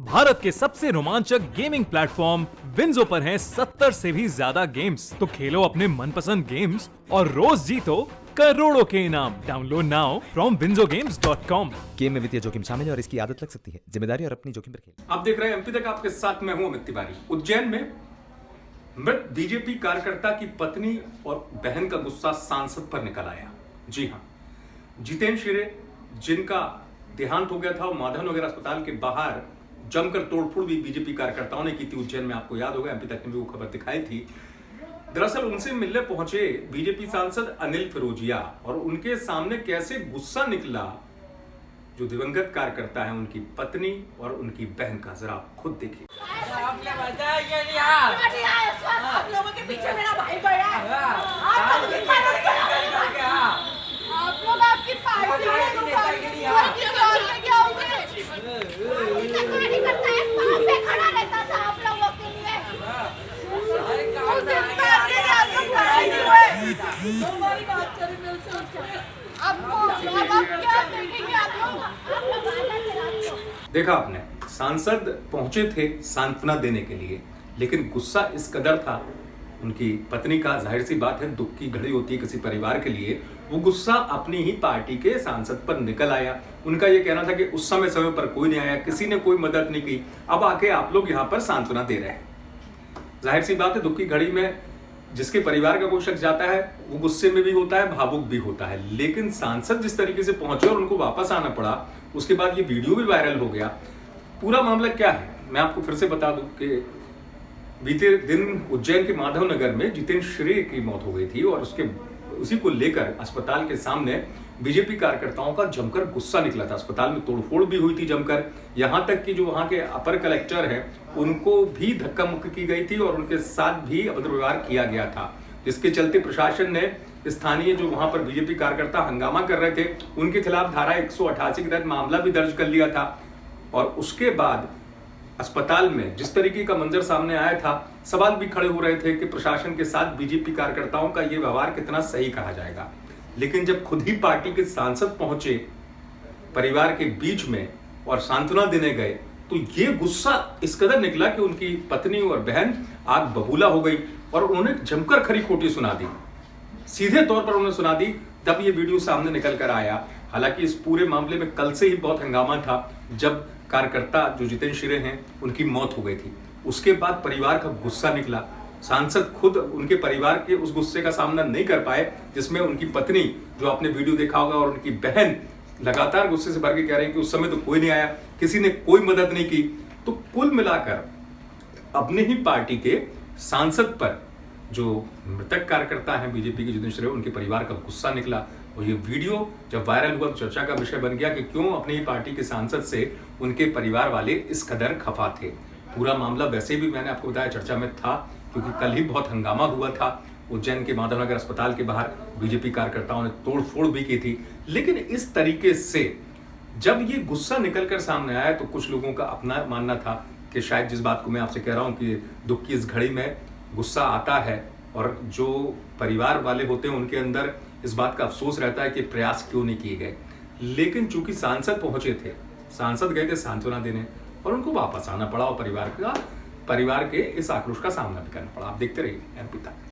भारत के सबसे रोमांचक गेमिंग प्लेटफॉर्म विंजो पर हैं 70 से भी ज्यादा गेम्स। तो खेलो अपने मनपसंद गेम्स और रोज जीतो करोड़ों के इनाम। Download now from winzogames.com। Game में वित्तीय जोखिम शामिल है और इसकी आदत लग सकती है। जिम्मेदारी और अपनी जोखिम पर खेल। आप देख रहे हैं एमपी तक, आपके साथ मैं हूं अमित तिवारी। उज्जैन में मृत बीजेपी कार्यकर्ता की पत्नी और बहन का गुस्सा सांसद पर निकल आया। जी हां, जितेंद्र शिरे जिनका देहांत हो गया था, माधव नगर अस्पताल के बाहर जमकर तोड़फोड़ भी बीजेपी कार्यकर्ताओं ने की थी उज्जैन में। आपको याद होगा, एमपी तक ने भी वो खबर दिखाई थी। दरअसल उनसे मिलने पहुंचे बीजेपी सांसद अनिल फिरोजिया और उनके सामने कैसे गुस्सा निकला जो दिवंगत कार्यकर्ता है, उनकी पत्नी और उनकी बहन का, जरा आप खुद देखिए। आप लोगों के पीछे मेरा भाई पड़ा है। आप लोग आपकी पार्टी में क्या होंगे? इतना कहानी करता है, वहाँ पे खड़ा रहता था आप लोगों के लिए। अब क्या देखेंगे आप लोग? देखा आपने, सांसद पहुंचे थे सांत्वना देने के लिए, लेकिन गुस्सा इस कदर था उनकी पत्नी का। जाहिर सी बात है, दुख की घड़ी होती है किसी परिवार के लिए। वो गुस्सा अपनी ही पार्टी के सांसद पर निकल आया। उनका ये कहना था कि उस समय पर कोई नहीं आया, किसी ने कोई मदद नहीं की, अब आके आप लोग यहाँ पर सांत्वना दे रहे हैं। जाहिर सी बात है, दुख की घड़ी में जिसके परिवार का कोई शख्स जाता है वो गुस्से में भी होता है, भावुक भी होता है। लेकिन सांसद जिस तरीके से पहुंचे और उनको वापस आना पड़ा, उसके बाद ये वीडियो भी वायरल हो गया। पूरा मामला क्या है मैं आपको फिर से बता दूं कि बीते दिन उज्जैन के माधव नगर में जितेंद्र शिरे की मौत हो गई थी और उसी को लेकर अस्पताल के सामने बीजेपी कार्यकर्ताओं का जमकर गुस्सा निकला था। अस्पताल में तोड़फोड़ भी हुई थी जमकर, यहां तक कि जो वहां के अपर कलेक्टर हैं उनको भी धक्का मुक्की की गई थी और उनके साथ भी अभद्र व्यवहार किया गया था, जिसके चलते प्रशासन ने स्थानीय जो वहां पर बीजेपी कार्यकर्ता हंगामा कर रहे थे उनके खिलाफ धारा 188 के तहत मामला भी दर्ज कर लिया था। और उसके बाद अस्पताल में जिस तरीके का मंजर सामने आया था, सवाल भी खड़े हो रहे थे कि प्रशासन के साथ बीजेपी कार्यकर्ताओं का ये व्यवहार कितना सही कहा जाएगा। लेकिन जब खुद ही पार्टी के सांसद पहुंचे परिवार के बीच में और सांत्वना देने गए, तो ये गुस्सा इस कदर निकला कि उनकी पत्नी और बहन आग बबूला हो गई और उन्होंने जमकर खरी खोटी सुना दी, सीधे तौर पर उन्होंने सुना दी। तब ये वीडियो सामने निकल कर आया। हालांकि इस पूरे मामले में कल से ही बहुत हंगामा था, जब कार्यकर्ता जो जितेंद्र शिरे हैं उनकी मौत हो गई थी। उसके बाद परिवार का गुस्सा निकला। सांसद खुद उनके परिवार के उस गुस्से का सामना नहीं कर पाए, जिसमें उनकी पत्नी, जो आपने वीडियो देखा होगा, और उनकी बहन लगातार गुस्से से भर के कह रही कि उस समय तो कोई नहीं आया, किसी ने कोई मदद नहीं की। तो कुल मिलाकर अपने ही पार्टी के सांसद पर जो मृतक कार्यकर्ता हैं बीजेपी के जितेंद्र शिरे, उनके परिवार का गुस्सा निकला। और ये वीडियो जब वायरल हुआ तो चर्चा का विषय बन गया कि क्यों अपनी ही पार्टी के सांसद से उनके परिवार वाले इस कदर खफा थे। पूरा मामला वैसे भी मैंने आपको बताया चर्चा में था, क्योंकि कल ही बहुत हंगामा हुआ था उज्जैन के माधवनगर अस्पताल के बाहर। बीजेपी कार्यकर्ताओं ने तोड़फोड़ भी की थी। लेकिन इस तरीके से जब ये गुस्सा निकलकर सामने आया तो कुछ लोगों का अपना मानना था कि शायद जिस बात को मैं आपसे कह रहा हूं कि दुख की इस घड़ी में गुस्सा आता है और जो परिवार वाले होते हैं उनके अंदर इस बात का अफसोस रहता है कि प्रयास क्यों नहीं किए गए। लेकिन चूंकि सांसद पहुंचे थे, सांसद गए थे सांत्वना देने और उनको वापस आना पड़ा और परिवार के इस आक्रोश का सामना भी करना पड़ा। आप देखते रहिए एमपी तक।